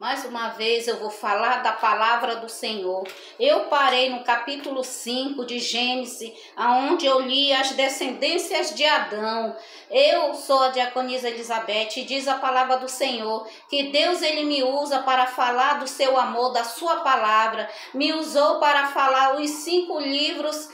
Mais uma vez eu vou falar da palavra do Senhor. Eu parei no capítulo 5 de Gênesis, onde eu li as descendências de Adão. Eu sou a diaconisa Elizabeth e diz a palavra do Senhor que Deus ele me usa para falar do seu amor, da sua palavra. Me usou para falar os 5 livros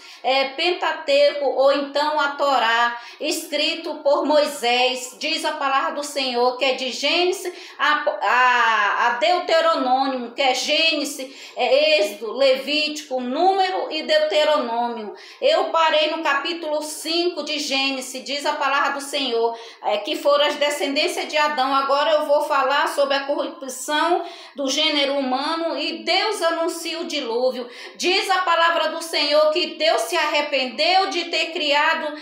Pentateuco, ou então a Torá, escrito por Moisés. Diz a palavra do Senhor que é de Gênesis a Deuteronômio, que é Gênesis, Êxodo, Levítico, Número e Deuteronômio. Eu parei no capítulo 5 de Gênesis, diz a palavra do Senhor, que foram as descendências de Adão. Agora eu vou falar sobre a corrupção do gênero humano e Deus anuncia o dilúvio. Diz a palavra do Senhor que Deus se arrependeu de ter criado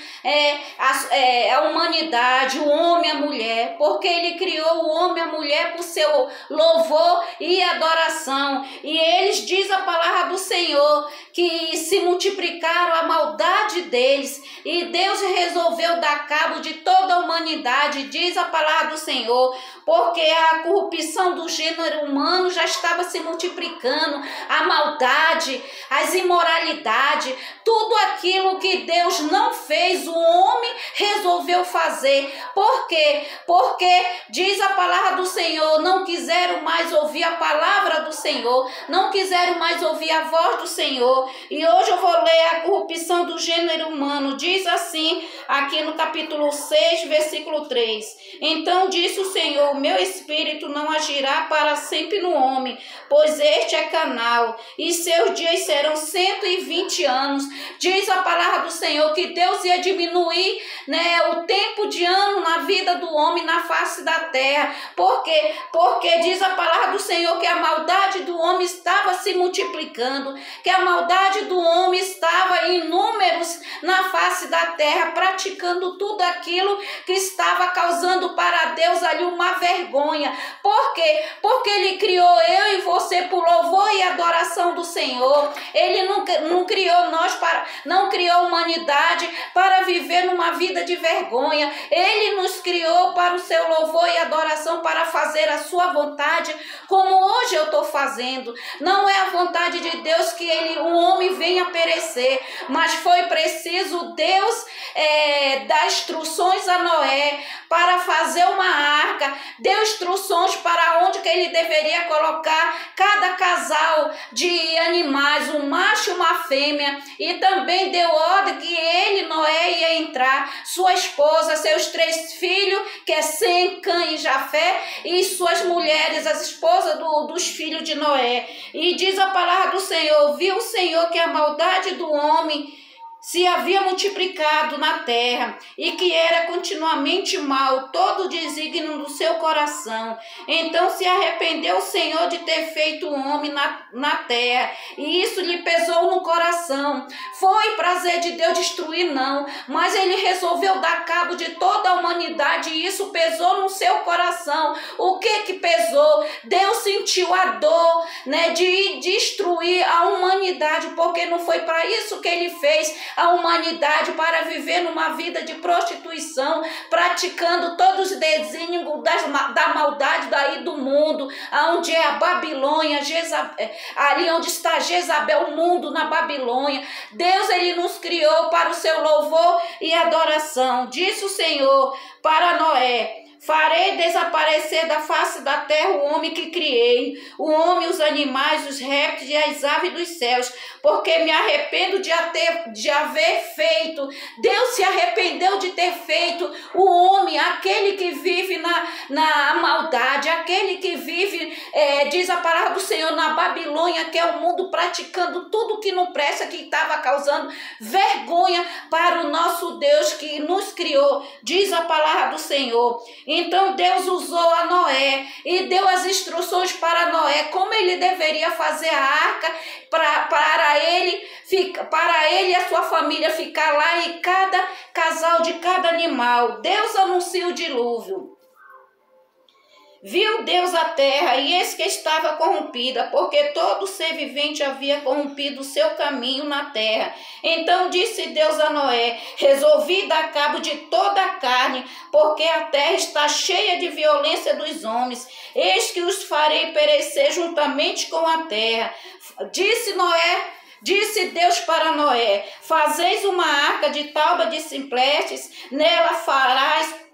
a humanidade, o homem e a mulher, porque ele criou o homem e a mulher por seu louvor e adoração. E eles, diz a palavra do Senhor, que se multiplicaram a maldade deles e Deus resolveu dar cabo de toda a humanidade, diz a palavra do Senhor, porque a corrupção do gênero humano já estava se multiplicando, a maldade, as imoralidades, tudo aquilo que Deus não fez, o homem resolveu fazer. Por quê? Porque diz a palavra do Senhor, não quiseram mais ouvir a palavra do Senhor, não quiseram mais ouvir a voz do Senhor. E hoje eu vou ler a corrupção do gênero humano. Diz assim, aqui no capítulo 6, versículo 3. Então disse o Senhor, meu espírito não agirá para sempre no homem, pois este é carnal, e seus dias serão 120 anos. Diz a palavra do Senhor que Deus ia diminuir, o tempo de ano na vida do homem na face da terra. Por quê? Porque diz a palavra do Senhor que a maldade do homem estava se multiplicando, que a maldade do homem estava em números na face da terra, praticando tudo aquilo que estava causando para Deus ali uma vergonha. Por quê? Porque ele criou eu e você por louvor e adoração do Senhor. Ele não criou não criou a humanidade para viver numa vida de vergonha. Ele nos criou para o seu louvor e adoração, para fazer a sua vontade, como hoje eu estou fazendo. Não é a vontade de Deus que o homem venha perecer, mas foi preciso Deus dar instruções a Noé para fazer uma arca, deu instruções para onde que ele deveria colocar cada casal de animais, um macho e uma fêmea, e também deu ordem que ele, Noé, ia entrar, sua esposa, seus 3 filhos, que é Sem, Cã e Jafé, e suas mulheres, as esposas dos filhos de Noé. E diz a palavra do Senhor, viu o Senhor que a maldade do homem se havia multiplicado na terra, e que era continuamente mal todo o desígnio do seu coração. Então se arrependeu o Senhor de ter feito o homem na terra, e isso lhe pesou no coração. Foi prazer de Deus destruir? Não, mas ele resolveu dar cabo de toda a humanidade, e isso pesou no seu coração. O que pesou? Deus sentiu a dor, de destruir a humanidade, porque não foi para isso que ele fez a humanidade, para viver numa vida de prostituição, praticando todos os desígnios da maldade daí do mundo, onde é a Babilônia, ali onde está Jezabel, o mundo na Babilônia. Deus ele nos criou para o seu louvor e adoração. Disse o Senhor para Noé, farei desaparecer da face da terra o homem que criei, o homem, os animais, os répteis e as aves dos céus, porque me arrependo de haver feito. Deus se arrependeu de ter feito o homem, aquele que vive na maldade, aquele que vive, diz a palavra do Senhor, na Babilônia, que é o mundo, praticando tudo que não presta, que estava causando vergonha para o nosso Deus que nos criou, diz a palavra do Senhor. Então Deus usou a Noé e deu as instruções para Noé, como ele deveria fazer a arca para ele e a sua família ficar lá, e cada casal de cada animal. Deus anuncia o dilúvio. Viu Deus a terra, e eis que estava corrompida, porque todo ser vivente havia corrompido o seu caminho na terra. Então disse Deus a Noé: resolvi dar cabo de toda a carne, porque a terra está cheia de violência dos homens. Eis que os farei perecer juntamente com a terra. Disse Deus para Noé: fazeis uma arca de tauba de ciprestes, nela farás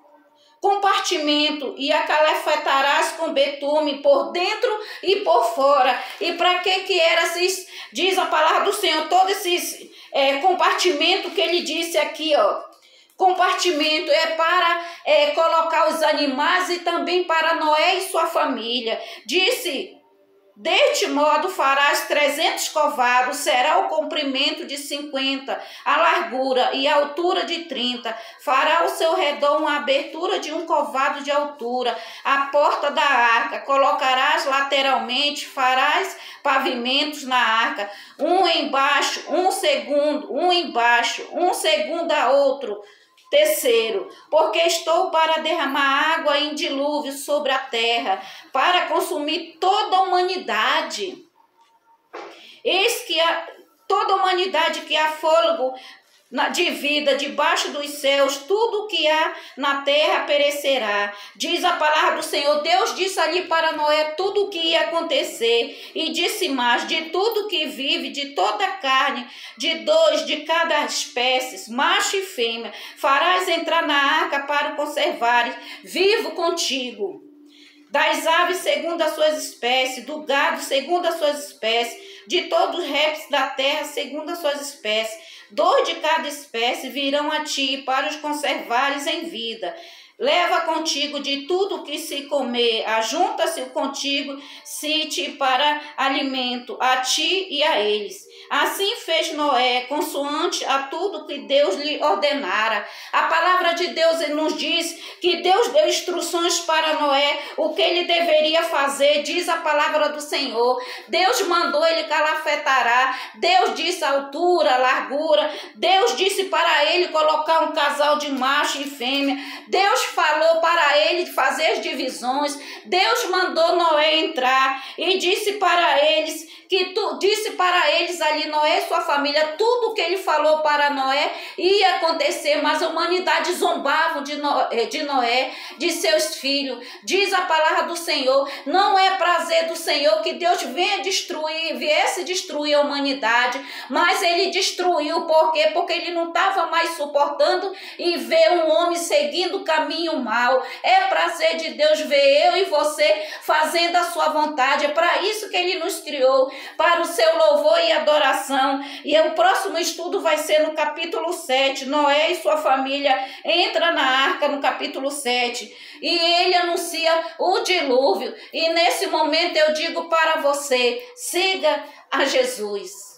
compartimento e a calafetarás com betume por dentro e por fora. E para que era, diz a palavra do Senhor, todo esse compartimento que ele disse aqui, ó. Compartimento é para colocar os animais e também para Noé e sua família. Disse: deste modo farás 300 covados, será o comprimento de 50, a largura e a altura de 30. Fará ao seu redor uma abertura de um covado de altura, a porta da arca. Colocarás lateralmente, farás pavimentos na arca, um embaixo, um segundo, um embaixo, um segundo a outro. Terceiro, porque estou para derramar água em dilúvio sobre a terra, para consumir toda a humanidade. Eis que toda a humanidade que há fôlego de vida debaixo dos céus, tudo que há na terra perecerá. Diz a palavra do Senhor. Deus disse ali para Noé tudo o que ia acontecer, e disse mais: de tudo que vive, de toda a carne, de 2 de cada espécie, macho e fêmea, farás entrar na arca para o conservares vivo contigo. Das aves segundo as suas espécies, do gado segundo as suas espécies, de todos os répteis da terra segundo as suas espécies. 2 de cada espécie virão a ti para os conservares em vida. Leva contigo de tudo que se comer, ajunta-se contigo, se-te para alimento, a ti e a eles. Assim fez Noé, consoante a tudo que Deus lhe ordenara. A palavra de Deus nos diz que Deus deu instruções para Noé, o que ele deveria fazer, diz a palavra do Senhor. Deus mandou ele calafetará, Deus disse a altura, a largura, Deus disse para ele colocar um casal de macho e fêmea, Deus falou para ele fazer as divisões, Deus mandou Noé entrar e disse para eles ali, Noé e sua família, tudo o que ele falou para Noé ia acontecer, mas a humanidade zombava de Noé, de seus filhos. Diz a palavra do Senhor, não é prazer do Senhor que Deus viesse destruir a humanidade, mas ele destruiu. Por quê? Porque ele não estava mais suportando e ver um homem seguindo o caminho mau. É prazer de Deus ver eu e você fazendo a sua vontade. É para isso que ele nos criou, para o seu louvor e adoração. E o próximo estudo vai ser no capítulo 7. Noé e sua família entra na arca no capítulo 7. E ele anuncia o dilúvio. E nesse momento eu digo para você, siga a Jesus.